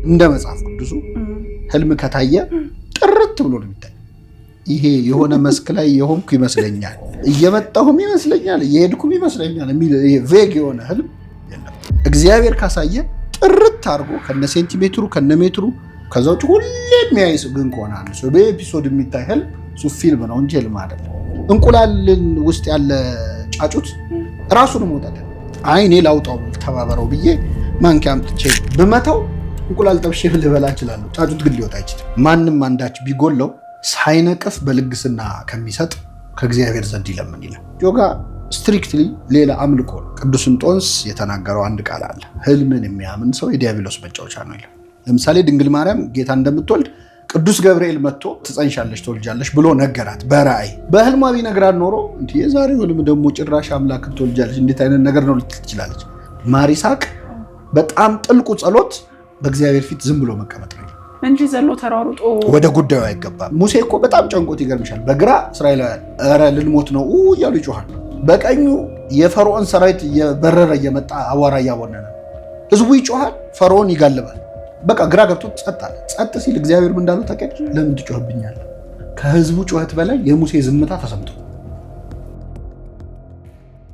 እንደ መጽሐፍ ቅዱሱ ህልም ከታየ ጥርት ብሎ ነው የሚታይ። ይሄ የሆነ መስክ ላይ የሆንኩ ይመስለኛል፣ እየመጣሁም ይመስለኛል፣ እየሄድኩም ይመስለኛል የሚል ቬግ የሆነ ህልም የለም። እግዚአብሔር ካሳየ ጥርት አድርጎ ከነ ሴንቲሜትሩ ከነ ሜትሩ ከዛ ውጭ ሁሌ የሚያይስ ግን ከሆነ አንድ ሰው በኤፒሶድ የሚታይ ህልም እሱ ፊልም ነው እንጂ ህልም አይደለም። እንቁላልን ውስጥ ያለ ጫጩት ራሱን መውጣት አይኔ ላውጣው ተባበረው ብዬ ማንኪያ አምጥቼ ብመታው እንቁላል ጠብሼ ልበላ እችላለሁ። ጫጩት ግን ሊወጣ አይችልም። ማንም አንዳች ቢጎለው ሳይነቅፍ በልግስና ከሚሰጥ ከእግዚአብሔር ዘንድ ይለምን ይላል። ዮጋ ስትሪክትሊ ሌላ አምልኮ ነው። ቅዱስ እንጦንስ የተናገረው አንድ ቃል አለ። ህልምን የሚያምን ሰው የዲያብሎስ መጫወቻ ነው ይላል። ለምሳሌ ድንግል ማርያም ጌታ እንደምትወልድ ቅዱስ ገብርኤል መጥቶ ትጸንሻለሽ ትወልጃለሽ ብሎ ነገራት በራእይ። በህልሟ ቢነግራት ኖሮ እንዴ የዛሬው ህልም ደግሞ ጭራሽ አምላክን ትወልጃለሽ እንዴት አይነት ነገር ነው ልትል ትችላለች። ማር ይስሐቅ በጣም ጥልቁ ጸሎት በእግዚአብሔር ፊት ዝም ብሎ መቀመጥ ነው እንጂ ዘሎ ተራሩጦ ወደ ጉዳዩ አይገባም። ሙሴ እኮ በጣም ጨንቆት ይገርምሻል። በግራ እስራኤላውያን ኧረ ልንሞት ነው እያሉ ይጮሃል። በቀኙ የፈርዖን ሰራዊት እየበረረ እየመጣ አዋራ እያቦነነ ህዝቡ ይጮሃል፣ ፈርዖን ይጋልባል። በቃ ግራ ገብቶ ጸጥ አለ። ጸጥ ሲል እግዚአብሔር ምን እንዳለው ታውቂያለሽ? ለምን ትጮህብኛለህ? ከህዝቡ ጩኸት በላይ የሙሴ ዝምታ ተሰምቶ።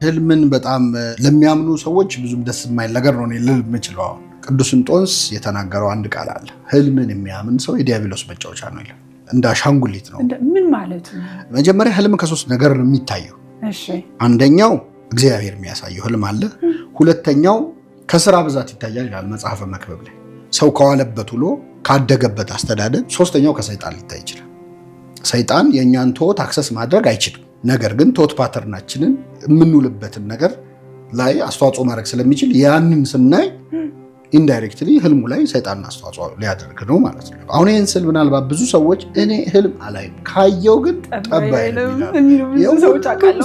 ህልምን በጣም ለሚያምኑ ሰዎች ብዙም ደስ የማይል ነገር ነው ልል የምችለው። ቅዱስ እንጦንስ የተናገረው አንድ ቃል አለ። ህልምን የሚያምን ሰው የዲያብሎስ መጫወቻ ነው ይላል። እንደ አሻንጉሊት ነው። ምን ማለት ነው? መጀመሪያ ህልም ከሶስት ነገር ነው የሚታየው። አንደኛው እግዚአብሔር የሚያሳየው ህልም አለ። ሁለተኛው ከስራ ብዛት ይታያል ይላል መጽሐፈ መክብብ ላይ። ሰው ከዋለበት ውሎ ካደገበት አስተዳደግ። ሶስተኛው ከሰይጣን ሊታይ ይችላል። ሰይጣን የእኛን ቶት አክሰስ ማድረግ አይችልም። ነገር ግን ቶት ፓተርናችንን የምንውልበትን ነገር ላይ አስተዋጽኦ ማድረግ ስለሚችል ያንን ስናይ ኢንዳይሬክትሊ ህልሙ ላይ ሰይጣን አስተዋጽኦ ሊያደርግ ነው ማለት ነው። አሁን ይህን ስል ምናልባት ብዙ ሰዎች እኔ ህልም አላይም ካየው ግን ጠባይ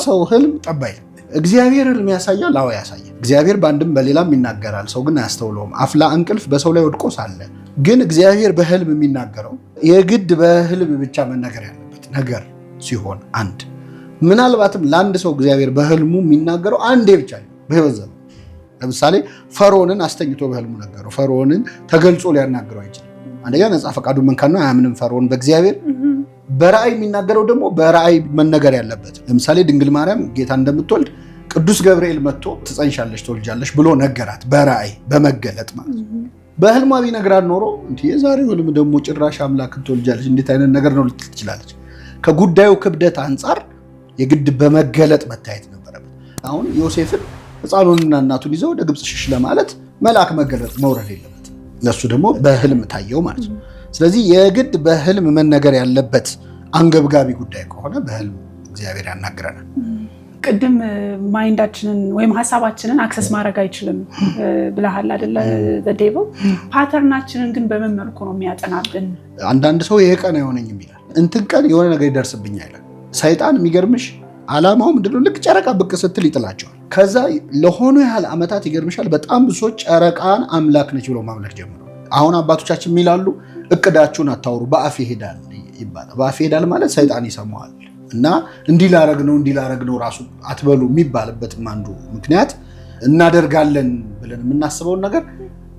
ሰው ህልም ጠባይ እግዚአብሔር ህልም ያሳያል። አዎ ያሳያል። እግዚአብሔር በአንድም በሌላም ይናገራል። ሰው ግን አያስተውለውም። አፍላ እንቅልፍ በሰው ላይ ወድቆ ሳለ ግን እግዚአብሔር በህልም የሚናገረው የግድ በህልም ብቻ መነገር ያለበት ነገር ሲሆን አንድ ምናልባትም ለአንድ ሰው እግዚአብሔር በህልሙ የሚናገረው አንዴ ብቻ ነው በህይወት ዘመኑ። ለምሳሌ ፈርዖንን አስተኝቶ በህልሙ ነገረው። ፈርዖንን ተገልጾ ሊያናገረው አይችልም። አንደኛ ነፃ ፈቃዱን መንካት ነው፣ አያምንም ፈርዖን በእግዚአብሔር። በራእይ የሚናገረው ደግሞ በራእይ መነገር ያለበት። ለምሳሌ ድንግል ማርያም ጌታ እንደምትወልድ ቅዱስ ገብርኤል መጥቶ ትጸንሻለሽ ትወልጃለሽ ብሎ ነገራት በራእይ በመገለጥ ማለት ነው። በህልሟ ቢነግራት ኖሮ እንዴ የዛሬው ህልም ደግሞ ጭራሽ አምላክን ትወልጃለሽ እንዴት አይነት ነገር ነው ልትል ትችላለች። ከጉዳዩ ክብደት አንጻር የግድ በመገለጥ መታየት ነበረበት። አሁን ዮሴፍን ህፃኑንና እናቱን ይዘው ወደ ግብፅ ሽሽ ለማለት መልአክ መገለጥ መውረድ የለበት። ለሱ ደግሞ በህልም ታየው ማለት ነው። ስለዚህ የግድ በህልም መነገር ያለበት አንገብጋቢ ጉዳይ ከሆነ በህልም እግዚአብሔር ያናግረናል። ቅድም ማይንዳችንን ወይም ሀሳባችንን አክሰስ ማድረግ አይችልም ብለሃል አይደለ? ዴቪል ፓተርናችንን ግን በምን መልኩ ነው የሚያጠናብን? አንዳንድ ሰው ይሄ ቀን አይሆነኝም ይላል። እንትን ቀን የሆነ ነገር ይደርስብኛል ይላል። ሰይጣን የሚገርምሽ ዓላማው ምንድነው? ልክ ጨረቃ ብቅ ስትል ይጥላቸዋል። ከዛ ለሆኑ ያህል ዓመታት ይገርምሻል በጣም ብዙ ሰዎች ጨረቃን አምላክ ነች ብሎ ማምለክ ጀምረው። አሁን አባቶቻችን የሚላሉ እቅዳችሁን አታውሩ በአፍ ይሄዳል ይባላል። በአፍ ይሄዳል ማለት ሰይጣን ይሰማዋል እና እንዲህ ላረግ ነው ራሱ አትበሉ የሚባልበትም አንዱ ምክንያት እናደርጋለን ብለን የምናስበውን ነገር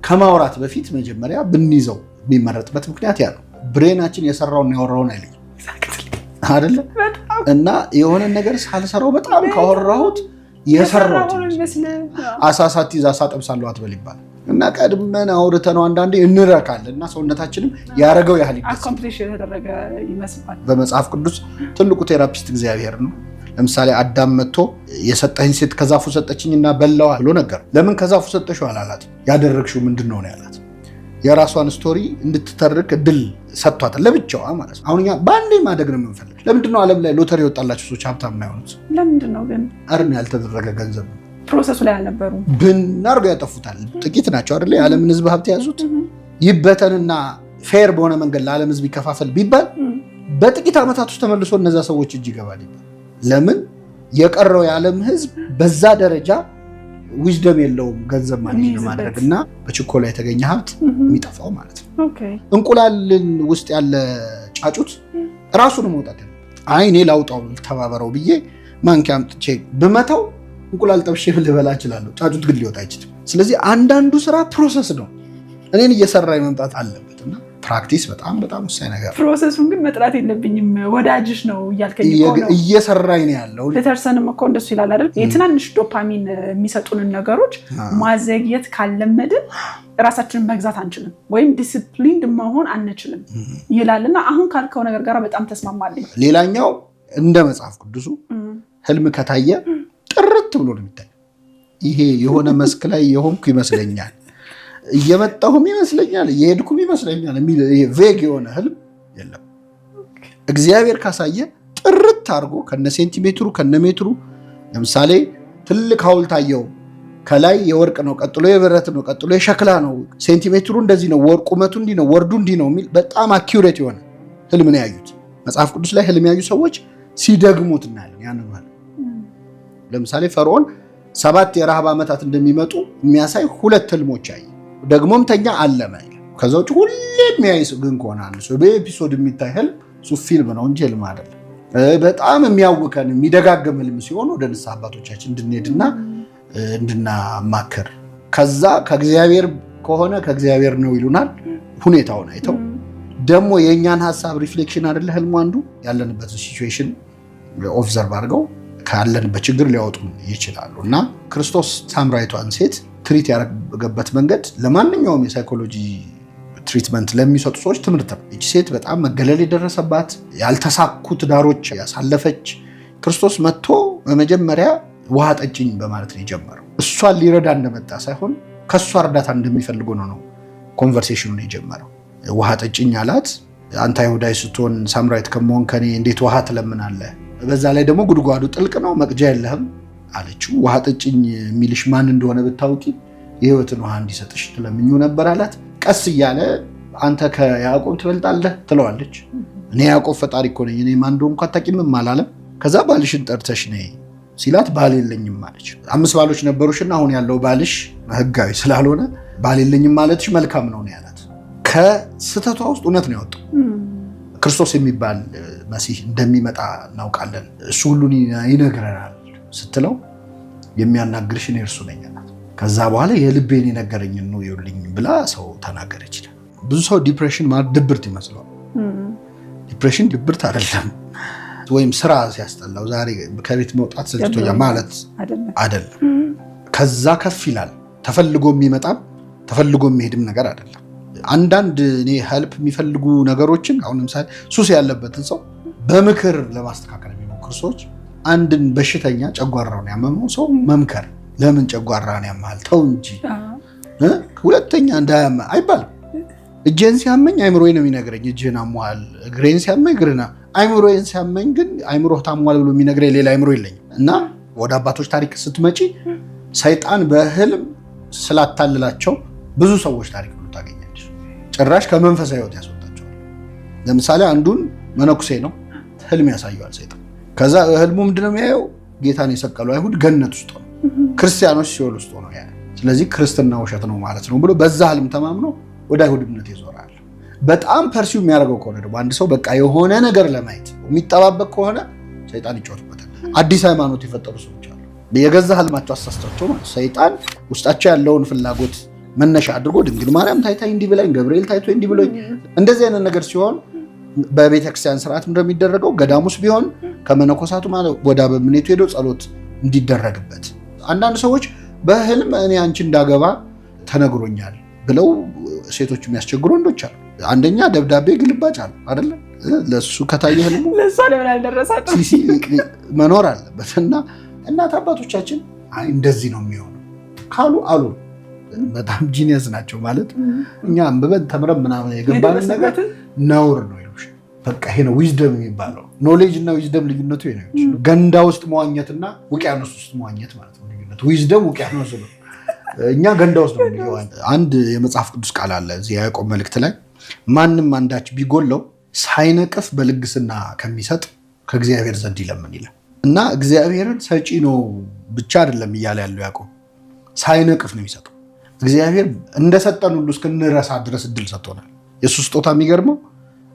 ከማውራት በፊት መጀመሪያ ብንይዘው የሚመረጥበት ምክንያት ያ ነው። ብሬናችን የሰራውን ያወራውን አይለኝም አይደለ? እና የሆነ ነገር ሳልሰራው በጣም ካወራሁት የሰራሁት አሳሳት ይዛ ሳጠብሳለሁ አትበል ይባላል። እና ቀድመን አውርተነው አንዳንዴ እንረካለን እና ሰውነታችንም ያረገው ያህል ይመስላል። በመጽሐፍ ቅዱስ ትልቁ ቴራፒስት እግዚአብሔር ነው። ለምሳሌ አዳም መጥቶ የሰጠኝ ሴት ከዛፉ ሰጠችኝና በላዋ ብሎ ነገር። ለምን ከዛፉ ሰጠሽው አላላት። ያደረግሽው ምንድነው ነው ያላት። የራሷን ስቶሪ እንድትተርክ እድል ሰጥቷታል ለብቻዋ ማለት ነው። አሁን እኛ በአንዴ ማደግ ነው የምንፈልግ። ለምንድነው ዓለም ላይ ሎተሪ የወጣላቸው ሰዎች ሀብታም የማይሆኑት? ለምንድነው ግን? እርን ያልተደረገ ገንዘብ ፕሮሰሱ ላይ አልነበሩ ብናርገው ያጠፉታል። ጥቂት ናቸው አይደለ የዓለምን ህዝብ ሀብት የያዙት። ይበተንና ፌር በሆነ መንገድ ለዓለም ህዝብ ይከፋፈል ቢባል በጥቂት ዓመታት ውስጥ ተመልሶ እነዛ ሰዎች እጅ ይገባል ይባል። ለምን የቀረው የዓለም ህዝብ በዛ ደረጃ ዊዝደም የለውም ገንዘብ ማኔጅ ለማድረግ እና በችኮላ የተገኘ ሀብት የሚጠፋው ማለት ነው። እንቁላልን ውስጥ ያለ ጫጩት ራሱን መውጣት አይኔ ላውጣው ተባበረው ብዬ ማንኪያ አምጥቼ ብመታው እንቁላል ጠብሼ ልበላ እችላለሁ። ጫጩት ግን ሊወጣ አይችልም። ስለዚህ አንዳንዱ ስራ ፕሮሰስ ነው። እኔን እየሰራኝ መምጣት አለበትና ፕራክቲስ በጣም በጣም ወሳኝ ነገር። ፕሮሰሱን ግን መጥላት የለብኝም ወዳጅሽ ነው እያልከኝ ነው። እየሰራኝ ነው ያለው። ፒተርሰንም እኮ እንደሱ ይላል አይደል? የትናንሽ ዶፓሚን የሚሰጡንን ነገሮች ማዘግየት ካለመድን ራሳችንን መግዛት አንችልም ወይም ዲሲፕሊንድ መሆን አንችልም ይላልና አሁን ካልከው ነገር ጋር በጣም ተስማማለኝ። ሌላኛው እንደ መጽሐፍ ቅዱሱ ህልም ከታየ ጥርት ብሎ ነው የሚታየው። ይሄ የሆነ መስክ ላይ የሆንኩ ይመስለኛል፣ እየመጣሁም ይመስለኛል፣ እየሄድኩም ይመስለኛል የሚል ቬግ የሆነ ህልም የለም። እግዚአብሔር ካሳየ ጥርት አድርጎ ከነ ሴንቲሜትሩ ከነ ሜትሩ፣ ለምሳሌ ትልቅ ሐውልት አየው፣ ከላይ የወርቅ ነው፣ ቀጥሎ የብረት ነው፣ ቀጥሎ የሸክላ ነው፣ ሴንቲሜትሩ እንደዚህ ነው፣ ቁመቱ እንዲህ ነው፣ ወርዱ እንዲህ ነው የሚል በጣም አኪዩሬት የሆነ ህልም ነው ያዩት። መጽሐፍ ቅዱስ ላይ ህልም ያዩ ሰዎች ሲደግሙት እናያለን። ያንን ማለት ለምሳሌ ፈርዖን 7 የረሃብ ዓመታት እንደሚመጡ የሚያሳይ 2 ህልሞች አየ። ደግሞም ተኛ አለመ። ከዛ ውጭ ሁሌ የሚያይ ግን ከሆነ አንድ ሰው በኤፒሶድ የሚታይ ህልም እሱ ፊልም ነው እንጂ ህልም አይደለም። በጣም የሚያውከን የሚደጋገም ህልም ሲሆን ወደ ንስሐ አባቶቻችን እንድንሄድና እንድናማክር፣ ከዛ ከእግዚአብሔር ከሆነ ከእግዚአብሔር ነው ይሉናል። ሁኔታውን አይተው ደግሞ የእኛን ሀሳብ ሪፍሌክሽን አይደለ ህልሙ አንዱ ያለንበት ሲቹዌሽን ኦብዘርቭ አድርገው ካለንበት ችግር ሊያወጡ ይችላሉ። እና ክርስቶስ ሳምራዊቷን ሴት ትሪት ያደረገበት መንገድ ለማንኛውም የሳይኮሎጂ ትሪትመንት ለሚሰጡ ሰዎች ትምህርት ነው። እቺ ሴት በጣም መገለል የደረሰባት ያልተሳኩ ትዳሮች ያሳለፈች፣ ክርስቶስ መጥቶ በመጀመሪያ ውሃ ጠጭኝ በማለት ነው የጀመረው። እሷን ሊረዳ እንደመጣ ሳይሆን ከእሷ እርዳታ እንደሚፈልጉ ነው ኮንቨርሴሽኑን የጀመረው። ውሃ ጠጭኝ አላት። አንተ አይሁዳዊ ስትሆን ሳምራዊት ከመሆን ከኔ እንዴት ውሃ ትለምናለህ? በዛ ላይ ደግሞ ጉድጓዱ ጥልቅ ነው፣ መቅጃ የለህም አለችው። ውሃ ጠጭኝ የሚልሽ ማን እንደሆነ ብታውቂ የህይወትን ውሃ እንዲሰጥሽ ትለምኙ ነበር አላት። ቀስ እያለ አንተ ከያዕቆብ ትበልጣለህ ትለዋለች። እኔ ያዕቆብ ፈጣሪ እኮ ነኝ፣ እኔ ማን እንደሆንኩ አታውቂምም አላለም። ከዛ ባልሽን ጠርተሽ ነይ ሲላት ባል የለኝም አለች። 5 ባሎች ነበሩሽና አሁን ያለው ባልሽ ህጋዊ ስላልሆነ ባል የለኝም ማለትሽ መልካም ነው ያላት። ከስተቷ ውስጥ እውነት ነው ያወጣው። ክርስቶስ የሚባል መሲህ እንደሚመጣ እናውቃለን፣ እሱ ሁሉን ይነግረናል ስትለው የሚያናግርሽ እኔ እርሱ ነኝ አላት። ከዛ በኋላ የልቤን የነገረኝን ነው ይውልኝ ብላ ሰው ተናገረች። ብዙ ሰው ዲፕሬሽን ማለት ድብርት ይመስለዋል። ዲፕሬሽን ድብርት አይደለም። ወይም ስራ ሲያስጠላው ዛሬ ከቤት መውጣት ሰልችቶኛል ማለት አይደለም። ከዛ ከፍ ይላል። ተፈልጎ የሚመጣም ተፈልጎ የሚሄድም ነገር አይደለም። አንዳንድ እኔ ሄልፕ የሚፈልጉ ነገሮችን አሁን ለምሳሌ ሱስ ያለበትን ሰው በምክር ለማስተካከል የሚሞክሩ ሰዎች አንድን በሽተኛ ጨጓራውን ያመመው ሰው መምከር፣ ለምን ጨጓራን ያማል ተው እንጂ ሁለተኛ እንዳያመ አይባልም። እጄን ሲያመኝ አይምሮዬ ነው የሚነግረኝ እጅህን አሟል፣ እግሬን ሲያመኝ እግርና፣ አይምሮዬን ሲያመኝ ግን አይምሮህ ታሟል ብሎ የሚነግረኝ ሌላ አይምሮ የለኝም። እና ወደ አባቶች ታሪክ ስትመጪ ሰይጣን በህልም ስላታልላቸው ብዙ ሰዎች ታሪክ ብሎ ታገኛለች። ጭራሽ ከመንፈሳዊ ህይወት ያስወጣቸዋል። ለምሳሌ አንዱን መነኩሴ ነው፣ ህልም ያሳየዋል ሰይጣን። ከዛ ህልሙ ምንድነው የሚያየው? ጌታን የሰቀሉ አይሁድ ገነት ውስጥ ነው፣ ክርስቲያኖች ሲኦል ውስጥ ነው ያለ። ስለዚህ ክርስትና ውሸት ነው ማለት ነው ብሎ በዛ ህልም ተማምኖ ወደ አይሁድነት ይዞራል። በጣም ፐርሲው የሚያደርገው ከሆነ ደግሞ አንድ ሰው በቃ የሆነ ነገር ለማየት የሚጠባበቅ ከሆነ ሰይጣን ይጫወትበታል። አዲስ ሃይማኖት የፈጠሩ ሰዎች አሉ። የገዛ ህልማቸው አሳስቷቸው ማለት ሰይጣን ውስጣቸው ያለውን ፍላጎት መነሻ አድርጎ ድንግል ማርያም ታይታይ እንዲህ ብላኝ፣ ገብርኤል ታይቶ እንዲህ ብሎኝ፣ እንደዚህ አይነት ነገር ሲሆን በቤተክርስቲያን ስርዓት እንደሚደረገው ገዳሙስ ቢሆን ከመነኮሳቱ ማለት ወደ አበምኔቱ ሄዶ ጸሎት እንዲደረግበት። አንዳንድ ሰዎች በህልም እኔ አንቺ እንዳገባ ተነግሮኛል ብለው ሴቶች የሚያስቸግሩ ወንዶች አሉ። አንደኛ ደብዳቤ ግልባጭ አሉ አይደለ? ለሱ ከታየ ህልሙ ለሷ ለምን አልደረሳቸው መኖር አለበት። እና እናት አባቶቻችን አይ እንደዚህ ነው የሚሆነው ካሉ አሉ። በጣም ጂኒየስ ናቸው ማለት እኛ አንብበን ተምረን ምናምን የገባንን ነገር ነውር ነው ይሉሽ። በቃ ይሄ ነው ዊዝደም የሚባለው። ኖሌጅ እና ዊዝደም ልዩነቱ ይሄ ነው። ገንዳ ውስጥ መዋኘትና ውቅያኖስ ውስጥ መዋኘት ማለት ነው ልዩነቱ። ዊዝደም ውቅያኖስ ነው፣ እኛ ገንዳ ውስጥ ነው የሚገባው። አንድ የመጽሐፍ ቅዱስ ቃል አለ እዚህ ያዕቆብ መልእክት ላይ ማንም አንዳች ቢጎለው ሳይነቅፍ በልግስና ከሚሰጥ ከእግዚአብሔር ዘንድ ይለምን ይላል። እና እግዚአብሔርን ሰጪ ነው ብቻ አይደለም እያለ ያለው ያዕቆብ፣ ሳይነቅፍ ነው የሚሰጠው። እግዚአብሔር እንደሰጠን ሁሉ እስክንረሳ ድረስ እድል ሰጥቶናል። የእሱ ስጦታ የሚገርመው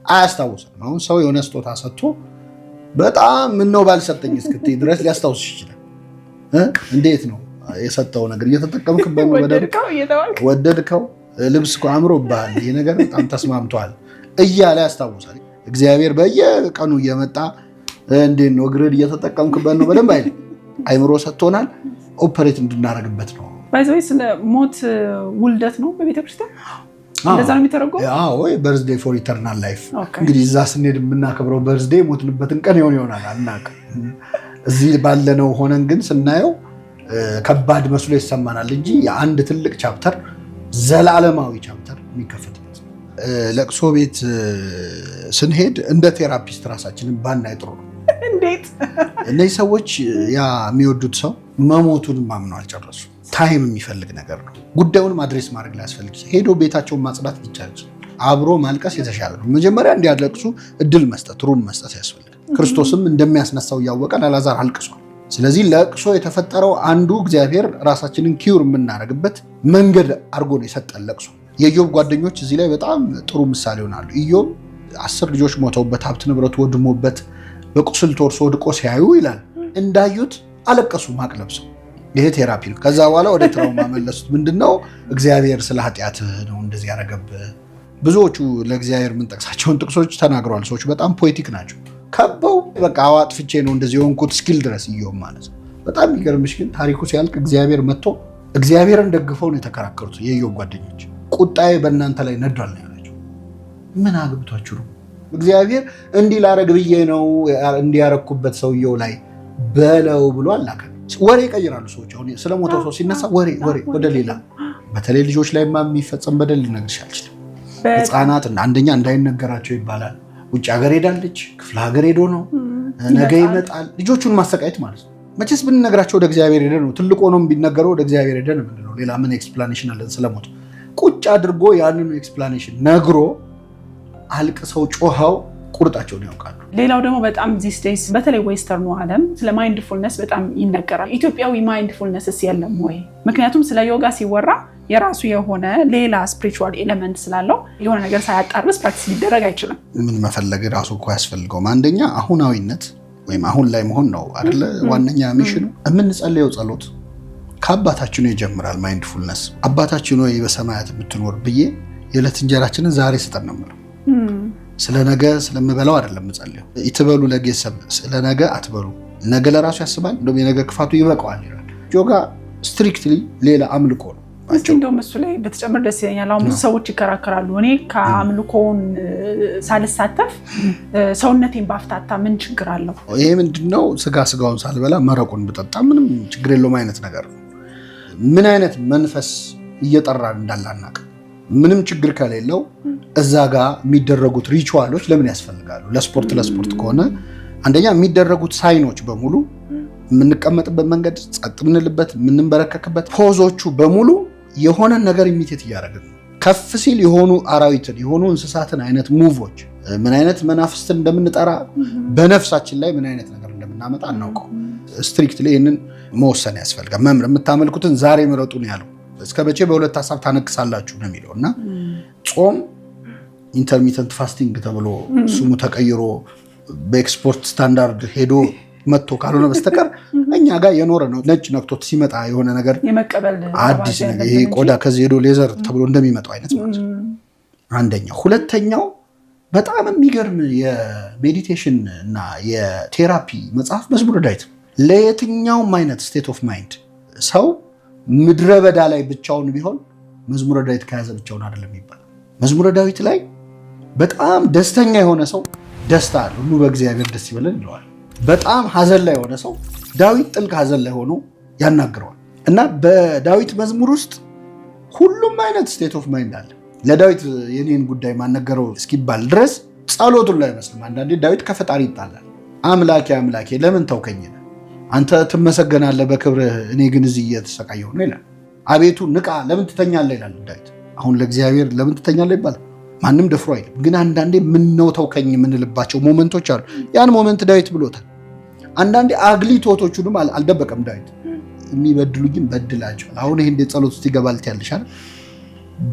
አያስታውስም። አሁን ሰው የሆነ ስጦታ ሰጥቶ በጣም ምነው ባልሰጠኝ እስክትይ ድረስ ሊያስታውስሽ ይችላል። እንዴት ነው የሰጠው ነገር እየተጠቀምክበት ነው፣ ወደድከው ልብስ እኮ አምሮብሃል፣ ይሄ ነገር በጣም ተስማምቷል እያለ ያስታውሳል። እግዚአብሔር በየቀኑ እየመጣ እንዴት ነው እግርህን እየተጠቀምክበት ነው በደንብ አይልም። አይምሮ ሰጥቶናል፣ ኦፐሬት እንድናደርግበት ነው። ባይዘይ ስለ ሞት ውልደት ነው በቤተክርስቲያን እንደዛ ነው የሚተረጎመው። አዎ በርዝዴይ ፎር ኢተርናል ላይፍ። እንግዲህ እዛ ስንሄድ የምናከብረው በርዝዴይ ሞትንበትን ቀን ይሆናል አናውቅም። እዚህ ባለነው ሆነን ግን ስናየው ከባድ መስሎ ይሰማናል እንጂ የአንድ ትልቅ ቻፕተር ዘላለማዊ ቻፕተር የሚከፈትበት ለቅሶ ቤት ስንሄድ እንደ ቴራፒስት ራሳችንን ባናይ ጥሩ ነው። እንዴት እነዚህ ሰዎች ያ የሚወዱት ሰው መሞቱን ማምነው አልጨረሱ። ታይም የሚፈልግ ነገር ነው። ጉዳዩንም አድሬስ ማድረግ ላይ ያስፈልግ ሄዶ ቤታቸውን ማጽዳት ይቻላል። አብሮ ማልቀስ የተሻለ ነው። መጀመሪያ እንዲያለቅሱ እድል መስጠት ሩም መስጠት ያስፈልግ። ክርስቶስም እንደሚያስነሳው እያወቀ ለአልዓዛር አልቅሷል። ስለዚህ ለቅሶ የተፈጠረው አንዱ እግዚአብሔር ራሳችንን ኪውር የምናደርግበት መንገድ አድርጎ ነው የሰጠን ለቅሶ። የኢዮብ ጓደኞች እዚህ ላይ በጣም ጥሩ ምሳሌ ይሆናሉ። ኢዮብ 10 ልጆች ሞተውበት ሀብት ንብረቱ ወድሞበት በቁስል ተወርሶ ወድቆ ሲያዩ ይላል እንዳዩት አለቀሱ ማቅ ለብሰው። ይሄ ቴራፒ ነው። ከዛ በኋላ ወደ ትራውማ መለሱት። ምንድነው? እግዚአብሔር ስለ ኃጢአትህ ነው እንደዚህ ያደረገብህ። ብዙዎቹ ለእግዚአብሔር የምንጠቅሳቸውን ጥቅሶች ተናግረዋል። ሰዎች በጣም ፖኤቲክ ናቸው። ከበው በቃ አዋጥፍቼ ነው እንደዚህ የሆንኩት ስኪል ድረስ ኢዮብ ማለት ነው። በጣም የሚገርምሽ ግን ታሪኩ ሲያልቅ እግዚአብሔር መጥቶ እግዚአብሔርን ደግፈው ነው የተከራከሩት የኢዮብ ጓደኞች። ቁጣዬ በእናንተ ላይ ነዷል ነው ያላቸው። ምን አግብቷችሁ ነው? እግዚአብሔር እንዲህ ላረግ ብዬ ነው እንዲያረኩበት ሰውየው ላይ በለው ብሎ አላከ። ወሬ ይቀይራሉ ሰዎች። አሁን ስለሞተው ሰው ሲነሳ ወሬ ወደ ሌላ፣ በተለይ ልጆች ላይ የሚፈጸም በደል ልነግርሽ አልችልም። ህፃናት አንደኛ እንዳይነገራቸው ይባላል። ውጭ ሀገር ሄዳለች፣ ክፍለ ሀገር ሄዶ ነው ነገ ይመጣል። ልጆቹን ማሰቃየት ማለት ነው። መቼስ ብንነግራቸው ወደ እግዚአብሔር ሄደ ነው። ትልቅ ሆኖም ቢነገረው ወደ እግዚአብሔር ሄደ ነው የምንለው። ሌላ ምን ኤክስፕላኔሽን አለን ስለሞት? ቁጭ አድርጎ ያንኑ ኤክስፕላኔሽን ነግሮ አልቅሰው ጮኸው ቁርጣቸውን ያውቃሉ። ሌላው ደግሞ በጣም ዚስ ዴይስ በተለይ ዌስተርኑ ዓለም ስለ ማይንድፉልነስ በጣም ይነገራል። ኢትዮጵያዊ ማይንድፉልነስስ የለም ወይ? ምክንያቱም ስለ ዮጋ ሲወራ የራሱ የሆነ ሌላ ስፒሪቹዋል ኤሌመንት ስላለው የሆነ ነገር ሳያጣርስ ፕራክቲስ ሊደረግ አይችልም። ምን መፈለግ ራሱ እኮ ያስፈልገውም። አንደኛ አሁናዊነት ወይም አሁን ላይ መሆን ነው አይደለ? ዋነኛ ሚሽኑ የምንጸልየው ጸሎት ከአባታችን ይጀምራል። ማይንድፉልነስ አባታችን ሆይ በሰማያት የምትኖር ብዬ የዕለት እንጀራችንን ዛሬ ስጠን ነው የምለው። ስለ ነገ ስለምበላው አይደለም የምጸልየው። ይትበሉ ለጌሰብ ስለ ነገ አትበሉ፣ ነገ ለራሱ ያስባል፣ እንደውም የነገ ክፋቱ ይበቃዋል ይላል። ዮጋ ስትሪክትሊ ሌላ አምልኮ ነው። እስቲ እንደውም እሱ ላይ በተጨመረ ደስ ይለኛል። አሁን ብዙ ሰዎች ይከራከራሉ። እኔ ከአምልኮውን ሳልሳተፍ ሰውነቴን ባፍታታ ምን ችግር አለው? ይሄ ምንድነው? ስጋውን ሳልበላ መረቁን ብጠጣ ምንም ችግር የለውም አይነት ነገር ነው። ምን አይነት መንፈስ እየጠራን እንዳላናቅ ምንም ችግር ከሌለው እዛ ጋር የሚደረጉት ሪቹዋሎች ለምን ያስፈልጋሉ? ለስፖርት ከሆነ አንደኛ የሚደረጉት ሳይኖች በሙሉ የምንቀመጥበት መንገድ፣ ጸጥ ምንልበት፣ የምንበረከክበት ፖዞቹ በሙሉ የሆነ ነገር ኢሚቴት እያደረግን ነው። ከፍ ሲል የሆኑ አራዊትን የሆኑ እንስሳትን አይነት ሙቮች፣ ምን አይነት መናፍስትን እንደምንጠራ በነፍሳችን ላይ ምን አይነት ነገር እንደምናመጣ አናውቀው። ስትሪክትሊ ይህንን መወሰን ያስፈልጋል። መምር የምታመልኩትን ዛሬ ምረጡ ነው ያለው። እስከ መቼ በሁለት ሀሳብ ታነክሳላችሁ ነው የሚለው። እና ጾም ኢንተርሚተንት ፋስቲንግ ተብሎ ስሙ ተቀይሮ በኤክስፖርት ስታንዳርድ ሄዶ መጥቶ ካልሆነ በስተቀር እኛ ጋር የኖረ ነው። ነጭ ነክቶት ሲመጣ የሆነ ነገር የመቀበል አዲስ ነገር፣ ይሄ ቆዳ ከዚህ ሄዶ ሌዘር ተብሎ እንደሚመጣው አይነት ማለት ነው። አንደኛው። ሁለተኛው በጣም የሚገርም የሜዲቴሽን እና የቴራፒ መጽሐፍ መዝሙረ ዳዊት። ለየትኛውም አይነት ስቴት ኦፍ ማይንድ ሰው ምድረ በዳ ላይ ብቻውን ቢሆን መዝሙረ ዳዊት ከያዘ ብቻውን አይደለም ይባላል። መዝሙረ ዳዊት ላይ በጣም ደስተኛ የሆነ ሰው ደስታ አለ፣ ሁሉ በእግዚአብሔር ደስ ይበለን ይለዋል። በጣም ሀዘን ላይ የሆነ ሰው ዳዊት ጥልቅ ሀዘን ላይ ሆኖ ያናግረዋል። እና በዳዊት መዝሙር ውስጥ ሁሉም አይነት ስቴት ኦፍ ማይንድ አለ። ለዳዊት የኔን ጉዳይ ማነገረው እስኪባል ድረስ ጸሎቱን ላይ አይመስልም። አንዳንዴ ዳዊት ከፈጣሪ ይጣላል። አምላኬ ለምን ተውከኝ? አንተ ትመሰገናለህ በክብርህ፣ እኔ ግን እዚህ እየተሰቃየሁ ነው ይላል። አቤቱ ንቃ፣ ለምን ትተኛለህ ይላል ዳዊት። አሁን ለእግዚአብሔር ለምን ትተኛለህ ይባላል? ማንም ደፍሮ አይልም። ግን አንዳንዴ ምነው ተውከኝ የምንልባቸው ሞመንቶች አሉ። ያን ሞመንት ዳዊት ብሎታል። አንዳንዴ አግሊ ቶቶቹንም አልደበቀም ዳዊት። የሚበድሉኝም በድላቸዋል። አሁን ይሄ እንደ ጸሎት ውስጥ ይገባል ያልሻል።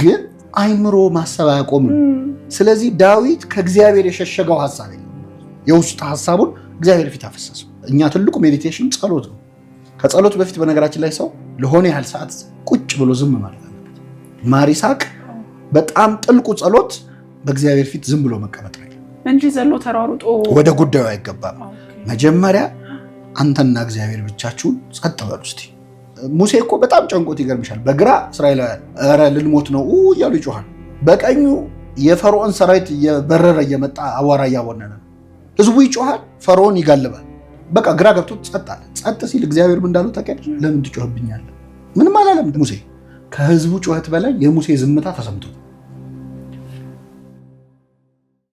ግን አይምሮ ማሰብ አያቆምም። ስለዚህ ዳዊት ከእግዚአብሔር የሸሸገው ሐሳብ የለም። የውስጥ ሐሳቡን እግዚአብሔር ፊት አፈሰሰው። እኛ ትልቁ ሜዲቴሽን ጸሎት ነው። ከጸሎት በፊት በነገራችን ላይ ሰው ለሆነ ያህል ሰዓት ቁጭ ብሎ ዝም ማለት አለበት። ማር ይስሐቅ በጣም ጥልቁ ጸሎት በእግዚአብሔር ፊት ዝም ብሎ መቀመጥ ነው እንጂ ዘሎ ተሯሩጦ ወደ ጉዳዩ አይገባም። መጀመሪያ አንተና እግዚአብሔር ብቻችሁን ጸጥ በሉ እስቲ። ሙሴ እኮ በጣም ጨንቆት ይገርምሻል። በግራ እስራኤላውያን ኧረ ልንሞት ነው እያሉ ይጮሃል። በቀኙ የፈርዖን ሰራዊት እየበረረ እየመጣ አቧራ እያቦነነ ነው። ህዝቡ ይጮሃል፣ ፈርዖን ይጋልባል። በቃ ግራ ገብቶት ጸጥ አለ። ጸጥ ሲል እግዚአብሔር ምን እንዳለው ታውቂያለሽ? ለምን ትጮህብኛለህ? ምንም አላለም ሙሴ። ከህዝቡ ጩኸት በላይ የሙሴ ዝምታ ተሰምቶት